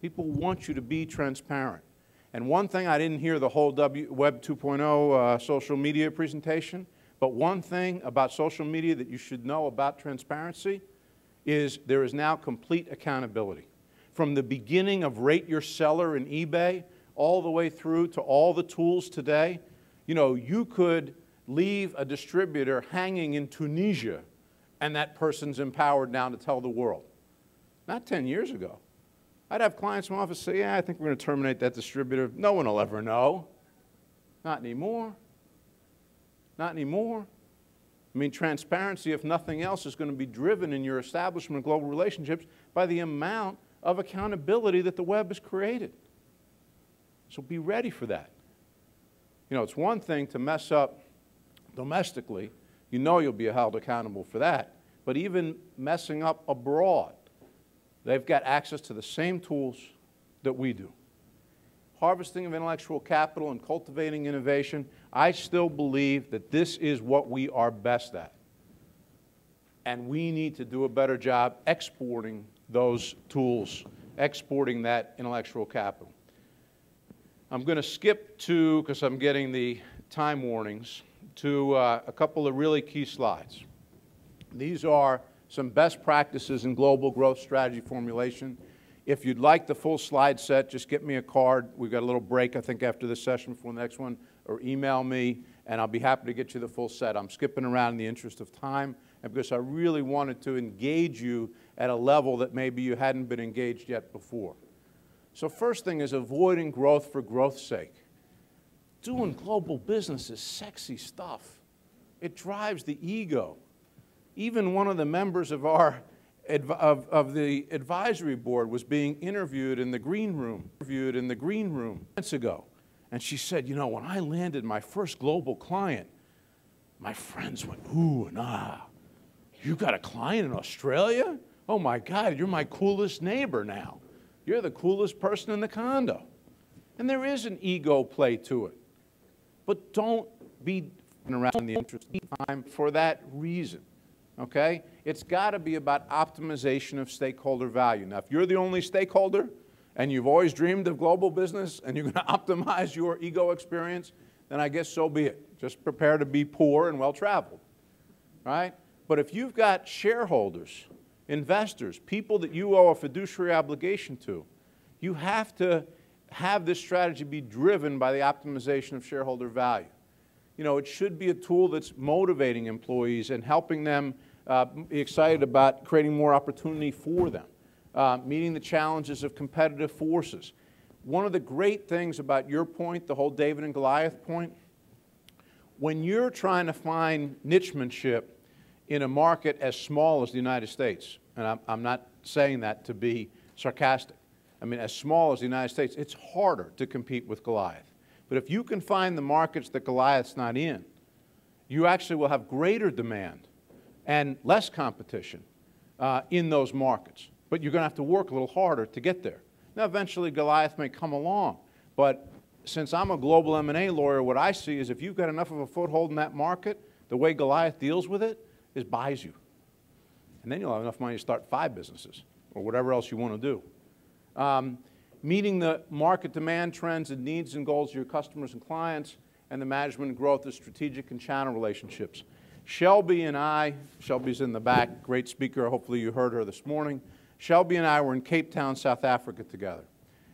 People want you to be transparent. And one thing, I didn't hear the whole Web 2.0 social media presentation, but one thing about social media that you should know about transparency is there is now complete accountability. From the beginning of Rate Your Seller in eBay, all the way through to all the tools today, you know, you could leave a distributor hanging in Tunisia and that person's empowered now to tell the world. Not 10 years ago. I'd have clients in my office say, yeah, I think we're going to terminate that distributor. No one will ever know. Not anymore. Not anymore. I mean, transparency, if nothing else, is going to be driven in your establishment of global relationships by the amount of accountability that the web has created. So be ready for that. You know, it's one thing to mess up domestically. You know you'll be held accountable for that. But even messing up abroad, they've got access to the same tools that we do. Harvesting of intellectual capital and cultivating innovation, I still believe that this is what we are best at. And we need to do a better job exporting those tools, exporting that intellectual capital. I'm going to skip to, because I'm getting the time warnings, to a couple of really key slides. These are some best practices in global growth strategy formulation. If you'd like the full slide set, just get me a card. We've got a little break, I think, after this session before the next one, or email me, and I'll be happy to get you the full set. I'm skipping around in the interest of time, and because I really wanted to engage you at a level that maybe you hadn't been engaged yet before. So first thing is avoiding growth for growth's sake. Doing global business is sexy stuff. It drives the ego. Even one of the members of our of the advisory board was being interviewed in the green room months ago. And she said, you know, when I landed my first global client, my friends went, ooh and ah. You got a client in Australia? Oh my God, you're my coolest neighbor now. You're the coolest person in the condo. And there is an ego play to it. But don't be around the interest of time for that reason. Okay? It's got to be about optimization of stakeholder value. Now, if you're the only stakeholder and you've always dreamed of global business and you're going to optimize your ego experience, then I guess so be it. Just prepare to be poor and well-traveled. Right? But if you've got shareholders, investors, people that you owe a fiduciary obligation to, you have to have this strategy be driven by the optimization of shareholder value. You know, it should be a tool that's motivating employees and helping them be excited about creating more opportunity for them, meeting the challenges of competitive forces. One of the great things about your point, the whole David and Goliath point, when you're trying to find nichemanship in a market as small as the United States, and I'm not saying that to be sarcastic, I mean, as small as the United States, it's harder to compete with Goliath. But if you can find the markets that Goliath's not in, you actually will have greater demand and less competition in those markets. But you're going to have to work a little harder to get there. Now, eventually, Goliath may come along. But since I'm a global M&A lawyer, what I see is if you've got enough of a foothold in that market, the way Goliath deals with it is buys you. And then you'll have enough money to start 5 businesses or whatever else you want to do. Meeting the market demand trends and needs and goals of your customers and clients, and the management and growth of strategic and channel relationships. Shelby and I, Shelby's in the back, great speaker, hopefully you heard her this morning. Shelby and I were in Cape Town, South Africa together.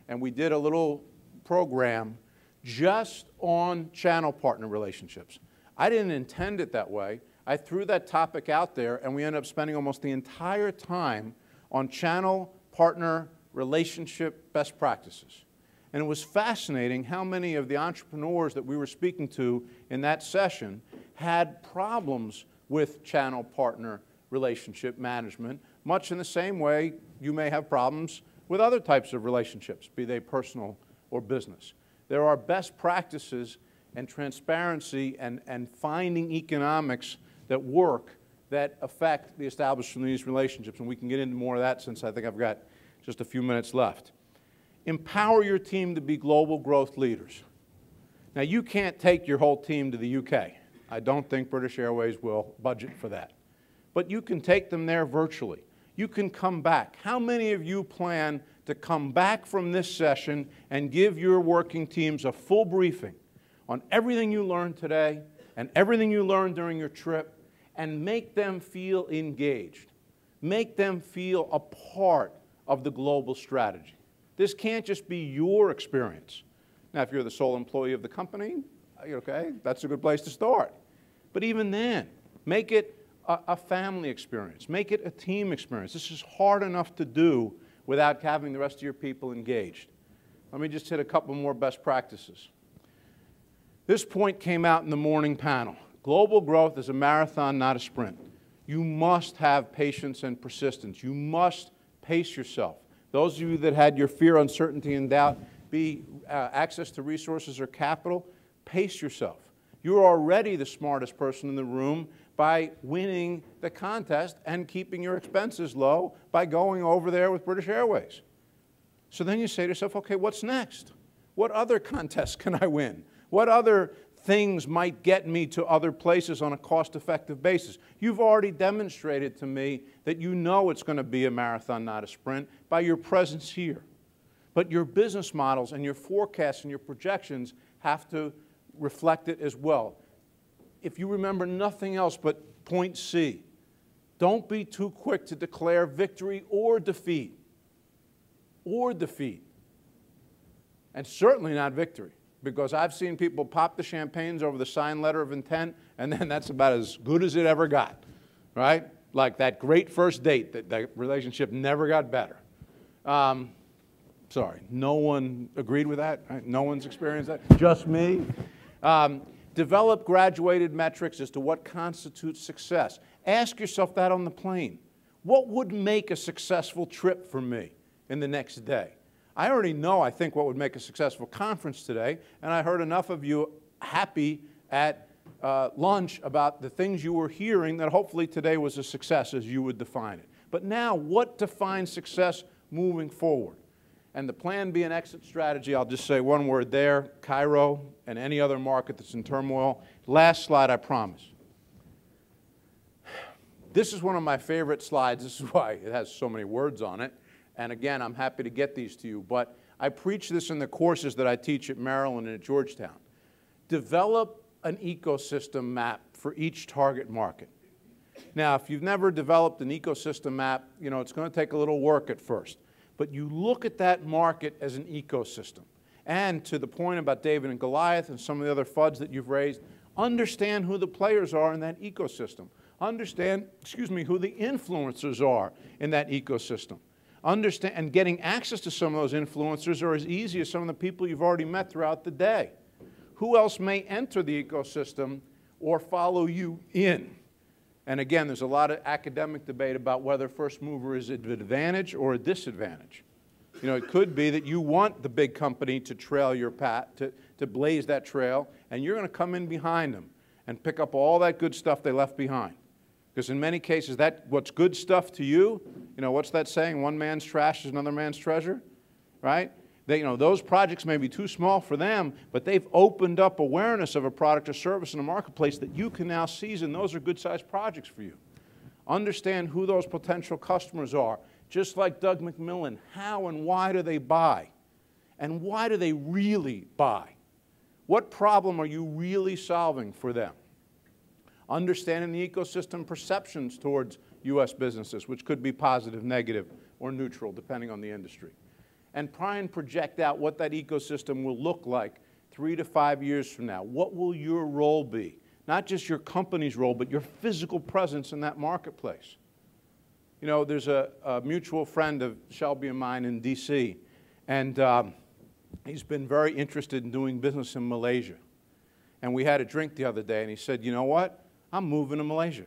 And we did a little program just on channel partner relationships. I didn't intend it that way. I threw that topic out there, and we ended up spending almost the entire time on channel partner relationship best practices. And it was fascinating how many of the entrepreneurs that we were speaking to in that session had problems with channel partner relationship management, much in the same way you may have problems with other types of relationships, be they personal or business. There are best practices and transparency and finding economics that work that affect the establishment of these relationships. And we can get into more of that since I think I've got just a few minutes left. Empower your team to be global growth leaders. Now, you can't take your whole team to the UK. I don't think British Airways will budget for that. But you can take them there virtually. You can come back. How many of you plan to come back from this session and give your working teams a full briefing on everything you learned today and everything you learned during your trip, and make them feel engaged. Make them feel a part of the global strategy. This can't just be your experience. Now, if you're the sole employee of the company, okay, that's a good place to start. But even then, make it a family experience. Make it a team experience. This is hard enough to do without having the rest of your people engaged. Let me just hit a couple more best practices. This point came out in the morning panel. Global growth is a marathon, not a sprint. You must have patience and persistence. You must pace yourself. Those of you that had your fear, uncertainty, and doubt be access to resources or capital, pace yourself. You're already the smartest person in the room by winning the contest and keeping your expenses low by going over there with British Airways. So then you say to yourself, okay, what's next? What other contests can I win? What other things might get me to other places on a cost-effective basis? You've already demonstrated to me that you know it's going to be a marathon, not a sprint, by your presence here. But your business models and your forecasts and your projections have to reflect it as well. If you remember nothing else but point C, don't be too quick to declare victory or defeat. Or defeat. And certainly not victory. Because I've seen people pop the champagnes over the signed letter of intent, and then that's about as good as it ever got, right? Like that great first date, that relationship never got better. Sorry, no one agreed with that? Right? No one's experienced that? Just me? Develop graduated metrics as to what constitutes success. Ask yourself that on the plane. What would make a successful trip for me in the next day? I already know, I think, what would make a successful conference today, and I heard enough of you happy at lunch about the things you were hearing that hopefully today was a success as you would define it. But now, what defines success moving forward? And the plan B and exit strategy, I'll just say one word there, Cairo and any other market that's in turmoil. Last slide, I promise. This is one of my favorite slides. This is why it has so many words on it. And again, I'm happy to get these to you, but I preach this in the courses that I teach at Maryland and at Georgetown. Develop an ecosystem map for each target market. Now, if you've never developed an ecosystem map, you know, it's going to take a little work at first. But you look at that market as an ecosystem. And to the point about David and Goliath and some of the other FUDs that you've raised, understand who the players are in that ecosystem. Understand, who the influencers are in that ecosystem. Understand, and getting access to some of those influencers are as easy as some of the people you've already met throughout the day. Who else may enter the ecosystem or follow you in? And again, there's a lot of academic debate about whether first mover is an advantage or a disadvantage. You know, it could be that you want the big company to trail your path, to blaze that trail, and you're going to come in behind them and pick up all that good stuff they left behind. Because in many cases, what's good stuff to you, you know, what's that saying? One man's trash is another man's treasure, right? You know, those projects may be too small for them, but they've opened up awareness of a product or service in the marketplace that you can now seize, and those are good-sized projects for you. Understand who those potential customers are. Just like Doug McMillan, how and why do they buy? And why do they really buy? What problem are you really solving for them? Understanding the ecosystem perceptions towards U.S. businesses, which could be positive, negative, or neutral, depending on the industry. And try and project out what that ecosystem will look like 3 to 5 years from now. What will your role be? Not just your company's role, but your physical presence in that marketplace. You know, there's a mutual friend of Shelby and mine in D.C., and he's been very interested in doing business in Malaysia. And we had a drink the other day, and he said, you know what? I'm moving to Malaysia.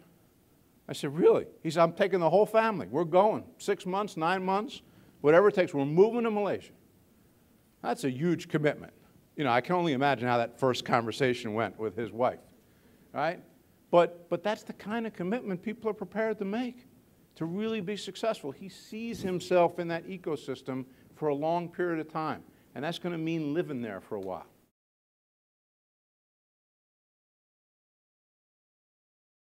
I said, really? He said, I'm taking the whole family. We're going. 6 months, 9 months, whatever it takes. We're moving to Malaysia. That's a huge commitment. You know, I can only imagine how that first conversation went with his wife, right? But that's the kind of commitment people are prepared to make to really be successful. He sees himself in that ecosystem for a long period of time, and that's going to mean living there for a while.